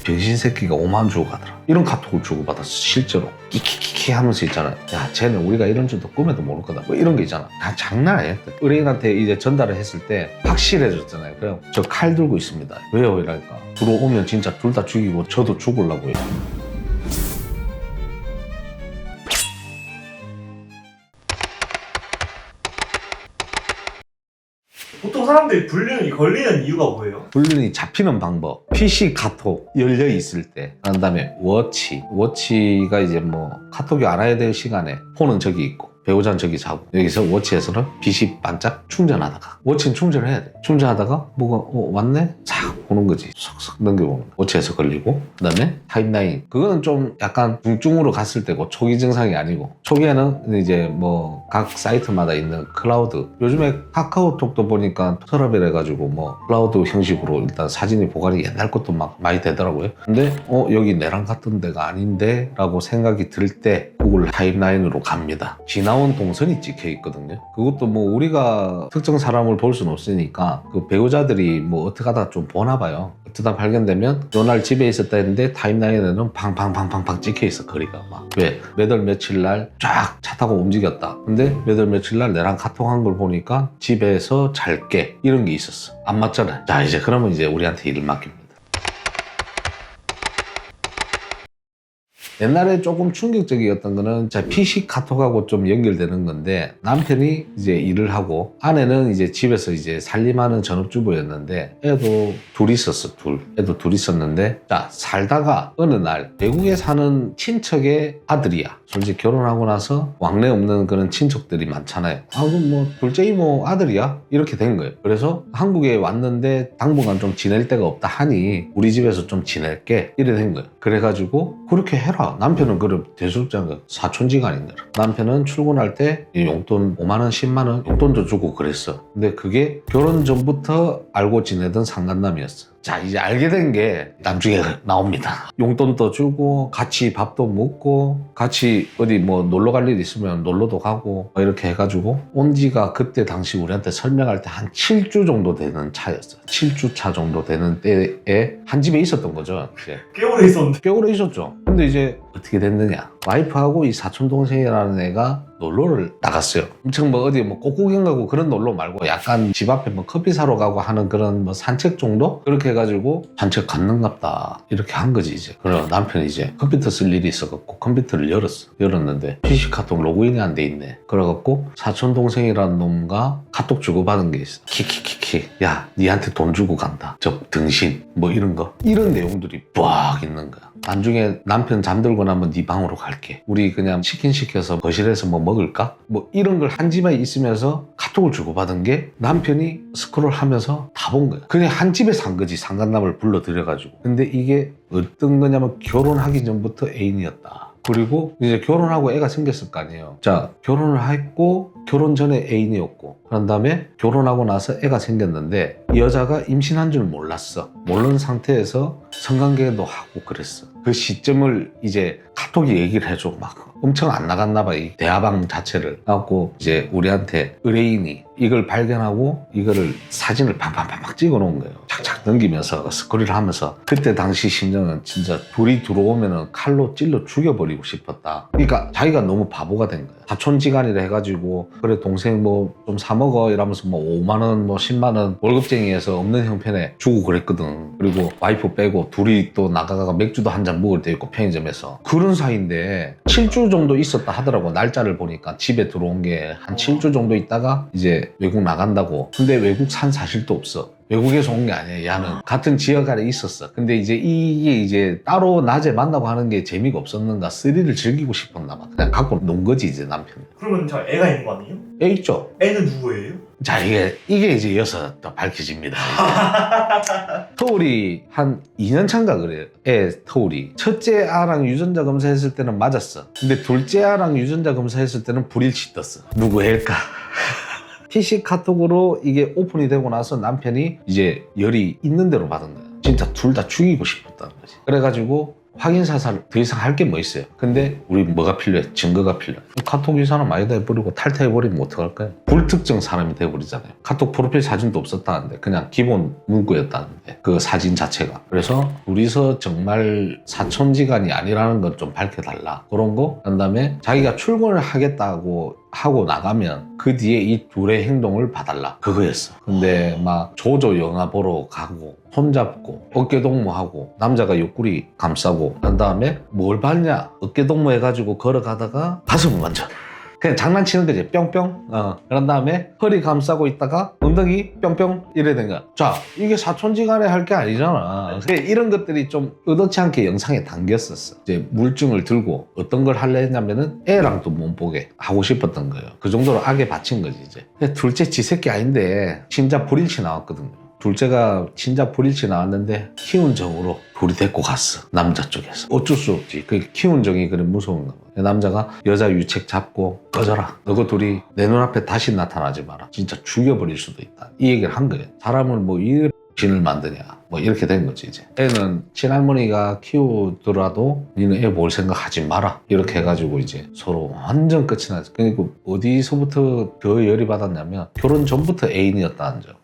병신 새끼가 5만 주고 가더라. 이런 카톡을 주고받았어. 실제로 키키키키 하면서 있잖아. 야 쟤는 우리가 이런 줄도 꿈에도 모를 거다. 뭐 이런 게 있잖아. 다 장난 아니었대. 의뢰인한테 이제 전달을 했을 때 확실해졌잖아요. 그래 저 칼 들고 있습니다. 왜요? 이랄까. 들어오면 진짜 둘 다 죽이고 저도 죽으려고요. 보통 사람들이 불륜이 걸리는 이유가 뭐예요? 불륜이 잡히는 방법. PC 카톡 열려 있을 때. 그 다음에 워치가 이제 뭐 카톡이 알아야 될 시간에 폰은 저기 있고 배우자는 저기 자고 여기서 워치에서는 빛이 반짝 충전하다가 워치는 충전해야 돼. 충전하다가 뭐가 왔네? 싹 보는 거지. 쏙쏙 넘겨보는 거. 워치에서 걸리고 그 다음에 타임라인. 그거는 좀 약간 중증으로 갔을 때고 초기 증상이 아니고 초기에는 이제 뭐 각 사이트마다 있는 클라우드. 요즘에 카카오톡도 보니까 서랍이라 해가지고 뭐 클라우드 형식으로 일단 사진이 보관이 옛날 것도 막 많이 되더라고요. 근데 여기 내랑 같은 데가 아닌데 라고 생각이 들 때 구글 타임라인으로 갑니다. 지나온 동선이 찍혀 있거든요. 그것도 뭐 우리가 특정 사람을 볼 수는 없으니까 그 배우자들이 뭐 어떻게 하다 좀 보나 봐요. 어쩌다 발견되면 요날 집에 있었다 했는데 타임라인에는 팡팡팡팡팡 찍혀 있어. 거리가 막. 왜? 몇 월 며칠 날 쫙 차 타고 움직였다. 근데 몇 월 며칠 날 내랑 카톡한 걸 보니까 집에서 잘게 이런 게 있었어. 안 맞잖아. 자 이제 그러면 이제 우리한테 일을 맡깁니다. 옛날에 조금 충격적이었던 거는 제 PC 카톡하고 좀 연결되는 건데 남편이 이제 일을 하고 아내는 이제 집에서 이제 살림하는 전업주부였는데 애도 둘 있었어. 애도 둘 있었는데 자 살다가 어느 날 외국에 사는 친척의 아들이야. 솔직히 결혼하고 나서 왕래 없는 그런 친척들이 많잖아요. 그럼 뭐 둘째 이모 아들이야? 이렇게 된 거예요. 그래서 한국에 왔는데 당분간 좀 지낼 데가 없다 하니 우리 집에서 좀 지낼게 이래 된 거예요. 그래가지고 그렇게 해라. 남편은 그럼 대수장 사촌지간인데 남편은 출근할 때 용돈 5만 원 10만 원 용돈도 주고 그랬어. 근데 그게 결혼 전부터 알고 지내던 상간남이었어. 자 이제 알게 된 게 나중에 나옵니다. 용돈도 주고 같이 밥도 먹고 같이 어디 뭐 놀러 갈 일 있으면 놀러도 가고 뭐 이렇게 해가지고 온 지가 그때 당시 우리한테 설명할 때 한 7주 정도 되는 차였어. 7주 차 정도 되는 때에 한 집에 있었던 거죠. 이제. 꽤 오래 있었는데. 꽤 오래 있었죠. 근데 이제 어떻게 됐느냐. 와이프하고 이 사촌동생이라는 애가 놀러를 나갔어요. 엄청 뭐 어디 뭐 꽃구경 가고 그런 놀러 말고 약간 집 앞에 뭐 커피 사러 가고 하는 그런 뭐 산책 정도? 그렇게 해가지고 산책 갔는갑다. 이렇게 한 거지 이제. 그럼 남편이 이제 컴퓨터 쓸 일이 있어갖고 컴퓨터를 열었는데 PC 카톡 로그인이 안 돼 있네. 그래갖고 사촌동생이라는 놈과 카톡 주고받은 게 있어. 키키키키. 야 니한테 돈 주고 간다. 저 등신. 뭐 이런 거. 이런 내용들이 빡 있는 거야. 나중에 남편 잠들고 나면 네 방으로 갈게. 우리 그냥 치킨 시켜서 거실에서 뭐 먹을까? 뭐 이런 걸 한 집에 있으면서 카톡을 주고받은 게 남편이 스크롤 하면서 다 본 거야. 그냥 한 집에 산 거지. 상간남을 불러들여가지고. 근데 이게 어떤 거냐면 결혼하기 전부터 애인이었다. 그리고 이제 결혼하고 애가 생겼을 거 아니에요. 자, 결혼을 했고 결혼 전에 애인이었고 그런 다음에 결혼하고 나서 애가 생겼는데 이 여자가 임신한 줄 몰랐어. 모르는 상태에서 성관계도 하고 그랬어. 그 시점을 이제 카톡이 얘기를 해줘. 막 엄청 안 나갔나 봐. 이 대화방 자체를. 그래갖고 이제 우리한테 의뢰인이 이걸 발견하고 이거를 사진을 팡팡팡팡 찍어 놓은 거예요. 착착 넘기면서 스크롤을 하면서 그때 당시 심정은 진짜 둘이 들어오면은 칼로 찔러 죽여버리고 싶었다. 그러니까 자기가 너무 바보가 된 거야. 사촌지간이라 해가지고 그래 동생 뭐 좀 사 먹어 이러면서 뭐 5만 원 뭐 10만 원 월급쟁이에서 없는 형편에 주고 그랬거든. 그리고 와이프 빼고 둘이 또 나가가 맥주도 한 잔 먹을 때 있고 편의점에서 그런 사이인데 7주 정도 있었다 하더라고. 날짜를 보니까 집에 들어온 게 한 7주 정도 있다가 이제 외국 나간다고. 근데 외국 산 사실도 없어. 외국에서 온 게 아니야. 야는 같은 지역 안에 있었어. 근데 이제 이게 이제 따로 낮에 만나고 하는 게 재미가 없었는가 스릴을 즐기고 싶었나 봐. 그냥 갖고 논 거지 이제 남편. 그러면 저 애가 있는 거 아니에요? 애 있죠. 애는 누구예요? 자 이게 이제 이어서 또 밝혀집니다. 터울이 한 2년 차인가 그래요. 애 터울이. 첫째 아랑 유전자 검사했을 때는 맞았어. 근데 둘째 아랑 유전자 검사했을 때는 불일치 떴어. 누구 애일까? PC 카톡으로 이게 오픈이 되고 나서 남편이 이제 열이 있는 대로 받은 거야. 진짜 둘 다 죽이고 싶었다는 거지. 그래가지고 확인 사살 더 이상 할 게 뭐 있어요. 근데 우리 뭐가 필요해? 증거가 필요해. 카톡 이 사람 아니다 해버리고 탈퇴해버리면 어떡할까요? 불특정 사람이 돼버리잖아요. 카톡 프로필 사진도 없었다는데 그냥 기본 문구였다는데 그 사진 자체가. 그래서 둘이서 정말 사촌지간이 아니라는 건 좀 밝혀달라. 그런 거. 그 다음에 자기가 출근을 하겠다고 하고 나가면 그 뒤에 이 둘의 행동을 봐달라. 그거였어. 근데 막 조조 영화 보러 가고 손잡고 어깨동무하고 남자가 옆구리 감싸고 한 다음에 뭘 봤냐? 어깨동무 해가지고 걸어가다가 가슴을 만져. 그냥 장난치는 거지. 뿅뿅. 그런 다음에 허리 감싸고 있다가 엉덩이 뿅뿅 이래 된 거야. 자, 이게 사촌지간에 할 게 아니잖아. 이런 것들이 좀 의도치 않게 영상에 담겼었어. 이제 물증을 들고 어떤 걸 하려 했냐면은 애랑도 못 보게 하고 싶었던 거예요. 그 정도로 악에 바친 거지 이제. 둘째 지 새끼 아닌데 진짜 불일치 나왔거든요. 둘째가 진짜 불일치 나왔는데 키운 정으로 둘이 데리고 갔어. 남자 쪽에서. 어쩔 수 없지. 그 키운 정이 그래 무서운가 봐. 남자가 여자 유책 잡고 꺼져라. 너가 둘이 내 눈앞에 다시 나타나지 마라. 진짜 죽여버릴 수도 있다. 이 얘기를 한 거예요. 사람을 뭐 이렇게 진을 만드냐. 뭐 이렇게 된 거지 이제. 애는 친할머니가 키우더라도 니는 애 볼 생각하지 마라. 이렇게 해가지고 이제 서로 완전 끝이 나지. 그러니까 어디서부터 더 열이 받았냐면 결혼 전부터 애인이었다는 점.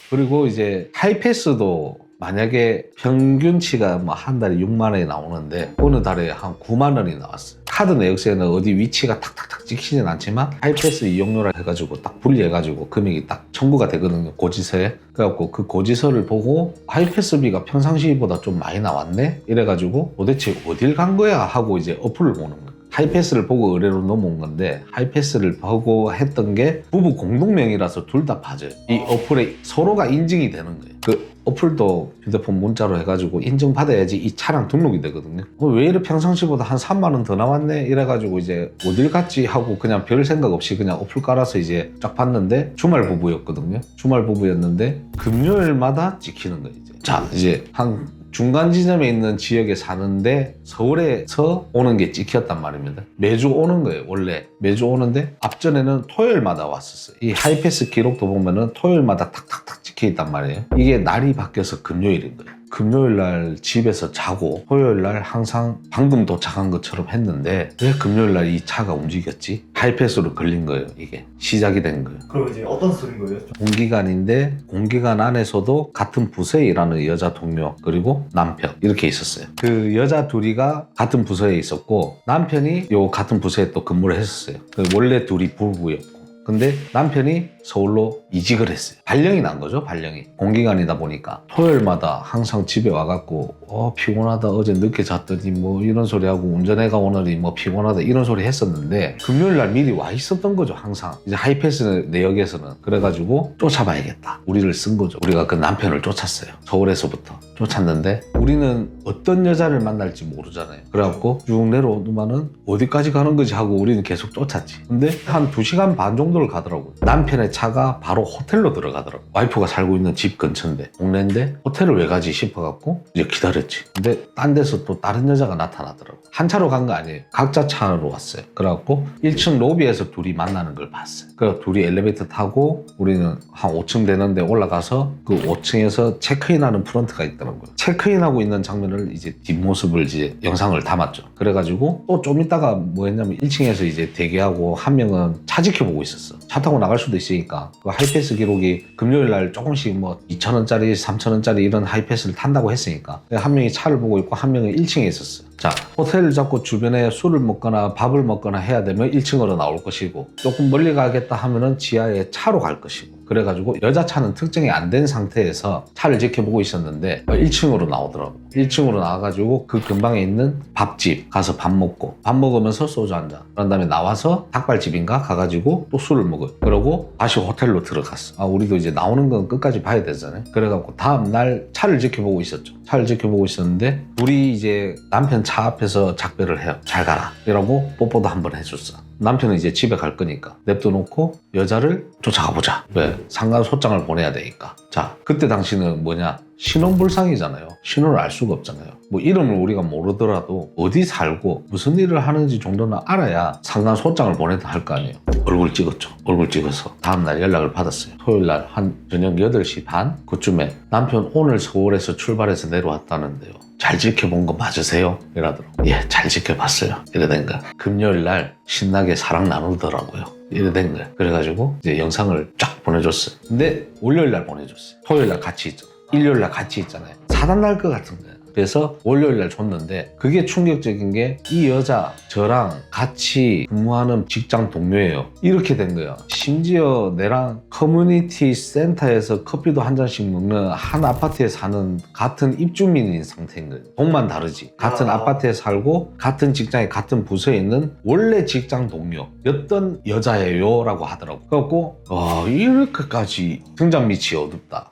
그리고 이제 하이패스도 만약에 평균치가 뭐 한 달에 6만 원이 나오는데 어느 달에 한 9만 원이 나왔어요. 카드 내역서에는 어디 위치가 탁탁탁 찍히진 않지만 하이패스 이용료라 해가지고 딱 분리해가지고 금액이 딱 청구가 되거든요. 고지서에. 그래갖고 그 고지서를 보고 하이패스비가 평상시보다 좀 많이 나왔네? 이래가지고 도대체 어딜 간 거야? 하고 이제 어플을 보는 거예요. 하이패스를 보고 의뢰로 넘어온 건데 하이패스를 보고 했던 게 부부 공동명의라서 둘 다 빠져요. 이 어플에 서로가 인증이 되는 거예요. 그 어플도 휴대폰 문자로 해가지고 인증받아야지 이 차량 등록이 되거든요. 왜 이래 평상시보다 한 3만 원 더 나왔네? 이래가지고 이제 어딜 갔지 하고 그냥 별 생각 없이 그냥 어플 깔아서 이제 쫙 봤는데 주말 부부였거든요. 주말 부부였는데 금요일마다 찍히는 거예요. 자, 이제 한 중간 지점에 있는 지역에 사는데 서울에서 오는 게 찍혔단 말입니다. 매주 오는 거예요. 원래 매주 오는데 앞전에는 토요일마다 왔었어요. 이 하이패스 기록도 보면은 토요일마다 탁탁탁 찍혀있단 말이에요. 이게 날이 바뀌어서 금요일인 거예요. 금요일 날 집에서 자고 토요일 날 항상 방금 도착한 것처럼 했는데 왜 금요일 날 이 차가 움직였지? 하이패스로 걸린 거예요. 이게 시작이 된 거예요. 그럼 이제 어떤 소린 거예요? 공기관인데 공기관 안에서도 같은 부서에 일하는 여자 동료 그리고 남편 이렇게 있었어요. 그 여자 둘이가 같은 부서에 있었고 남편이 요 같은 부서에 또 근무를 했었어요. 원래 둘이 부부였고 근데 남편이 서울로 이직을 했어요. 발령이 난 거죠. 발령이. 공기관이다 보니까 토요일마다 항상 집에 와갖고 피곤하다 어제 늦게 잤더니 뭐 이런 소리 하고 운전해가 오늘이 뭐 피곤하다 이런 소리 했었는데 금요일날 미리 와 있었던 거죠. 항상 이제 하이패스 내역에서는. 그래가지고 쫓아봐야겠다. 우리를 쓴 거죠. 우리가 그 남편을 쫓았어요. 서울에서부터 쫓았는데 우리는 어떤 여자를 만날지 모르잖아요. 그래갖고 쭉 내려오더만은 어디까지 가는 거지 하고 우리는 계속 쫓았지. 근데 한 2시간 반 정도를 가더라고요. 남편의 차가 바로 호텔로 들어가더라고요. 와이프가 살고 있는 집 근처인데 동네인데 호텔을 왜 가지 싶어갖고 이제 기다렸지. 근데 딴 데서 또 다른 여자가 나타나더라고요. 한 차로 간 거 아니에요. 각자 차로 왔어요. 그래갖고 1층 로비에서 둘이 만나는 걸 봤어요. 그래서 둘이 엘리베이터 타고 우리는 한 5층 되는데 올라가서 그 5층에서 체크인하는 프런트가 있더라고요. 체크인하고 있는 장면을 이제 뒷모습을 이제 영상을 담았죠. 그래가지고 또 좀 있다가 뭐 했냐면 1층에서 이제 대기하고 한 명은 차 지켜보고 있었어. 차 타고 나갈 수도 있으니까. 그 하이패스 기록이 금요일 날 조금씩 뭐 2,000원짜리 3,000원짜리 이런 하이패스를 탄다고 했으니까 한 명이 차를 보고 있고 한 명은 1층에 있었어요. 자, 호텔을 잡고 주변에 술을 먹거나 밥을 먹거나 해야 되면 1층으로 나올 것이고 조금 멀리 가겠다 하면은 지하에 차로 갈 것이고 그래가지고 여자 차는 특정이 안 된 상태에서 차를 지켜보고 있었는데 1층으로 나오더라고. 1층으로 나와가지고 그 근방에 있는 밥집 가서 밥 먹고 밥 먹으면서 소주 한잔. 그런 다음에 나와서 닭발집인가 가가지고 또 술을 먹어요. 그러고 다시 호텔로 들어갔어. 우리도 이제 나오는 건 끝까지 봐야 되잖아요. 그래갖고 다음날 차를 지켜보고 있었죠. 차를 지켜보고 있었는데 우리 이제 남편 차 앞에서 작별을 해요. 잘 가라. 이러고 뽀뽀도 한번 해줬어. 남편은 이제 집에 갈 거니까 냅둬놓고 여자를 쫓아가 보자. 왜? 상간 소장을 보내야 되니까. 자, 그때 당시는 뭐냐? 신혼불상이잖아요. 신혼을 알 수가 없잖아요. 뭐 이름을 우리가 모르더라도 어디 살고 무슨 일을 하는지 정도는 알아야 상간 소장을 보내다 할 거 아니에요. 얼굴 찍었죠. 얼굴 찍어서 다음날 연락을 받았어요. 토요일날 한 저녁 8시 반 그쯤에 남편 오늘 서울에서 출발해서 내려왔다는데요. 잘 지켜본 거 맞으세요? 이러더라고요. 예, 잘 지켜봤어요. 이래 된 거야. 금요일날 신나게 사랑 나누더라고요. 이래 된 거야. 그래가지고 이제 영상을 쫙 보내줬어요. 근데 월요일날 보내줬어요. 토요일날 같이 있잖아요. 일요일날 같이 있잖아요. 사단 날 것 같은 거예요. 그래서 월요일날 줬는데 그게 충격적인 게 이 여자 저랑 같이 근무하는 직장 동료예요. 이렇게 된 거예요. 심지어 내랑 커뮤니티 센터에서 커피도 한 잔씩 먹는 한 아파트에 사는 같은 입주민인 상태인 거예요. 동만 다르지. 같은 아파트에 살고 같은 직장에 같은 부서에 있는 원래 직장 동료였던 여자예요 라고 하더라고요. 그래갖고 이렇게까지 등잔 밑이 어둡다.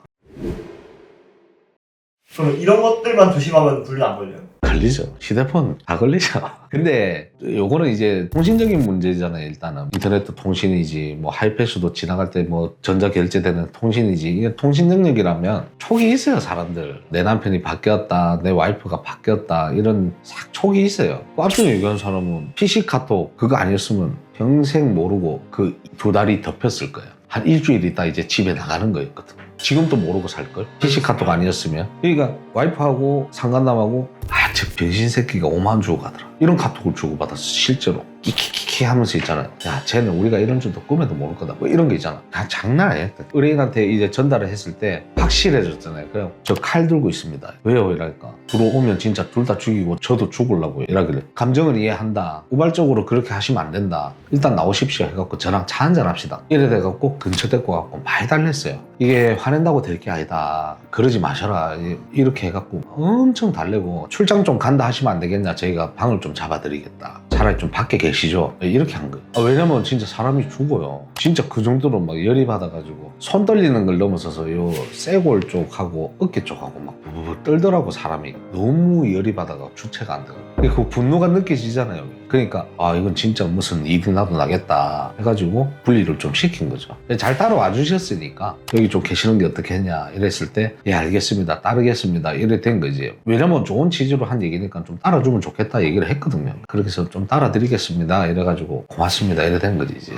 그럼 이런 것들만 조심하면 불륜 안 걸려요? 걸리죠. 휴대폰 다 걸리죠. 근데 요거는 이제 통신적인 문제잖아요. 일단은 인터넷도 통신이지 뭐 하이패스도 지나갈 때 뭐 전자 결제되는 통신이지. 이게 통신 능력이라면 촉이 있어요. 사람들 내 남편이 바뀌었다, 내 와이프가 바뀌었다, 이런 싹 촉이 있어요. 꽈중에 얘기하는 사람은 PC 카톡 그거 아니었으면 평생 모르고 그 2달이 덮였을 거예요. 한 일주일 있다 이제 집에 나가는 거였거든. 지금도 모르고 살걸? PC 카톡 아니었으면. 그러니까 와이프하고 상간남하고 저 병신 새끼가 5만 원 주고 가더라. 이런 카톡을 주고받았어. 실제로. 키키키키 하면서 있잖아요. 야, 쟤는 우리가 이런 줄도 꿈에도 모를 거다. 뭐 이런 게 있잖아. 그냥 장난 아니야. 의뢰인한테 이제 전달을 했을 때 확실해졌잖아요. 그냥 저 칼 들고 있습니다. 왜요? 이러니까. 들어오면 진짜 둘 다 죽이고 저도 죽으려고 이러길래. 감정을 이해한다. 우발적으로 그렇게 하시면 안 된다. 일단 나오십시오 해갖고 저랑 차 한잔 합시다. 이래 돼갖고 근처 데리고 가고 많이 달랬어요. 이게 화낸다고 될 게 아니다. 그러지 마셔라. 이렇게 해갖고 엄청 달래고 출장 좀 간다 하시면 안 되겠냐. 저희가 방을 좀 잡아드리겠다. 차라리 좀 밖에 계시죠. 이렇게 한 거예요. 왜냐면 진짜 사람이 죽어요. 진짜 그 정도로 막 열이 받아가지고 손 떨리는 걸 넘어서서 요 쇄골 쪽하고 어깨 쪽하고 막 부부부 떨더라고. 사람이 너무 열이 받아가 주체가 안 되고 그 분노가 느껴지잖아요. 그러니까 이건 진짜 무슨 일이 나도 나겠다 해가지고 분리를 좀 시킨 거죠. 잘 따라와 주셨으니까 여기 좀 계시는 게 어떻겠냐 이랬을 때 예 알겠습니다 따르겠습니다 이래 된 거지. 왜냐면 좋은 취지로 한 얘기니까 좀 따라주면 좋겠다 얘기를 했거든요. 그렇게 해서 좀 따라드리겠습니다 이래가지고 고맙습니다 이래 된 거지 이제.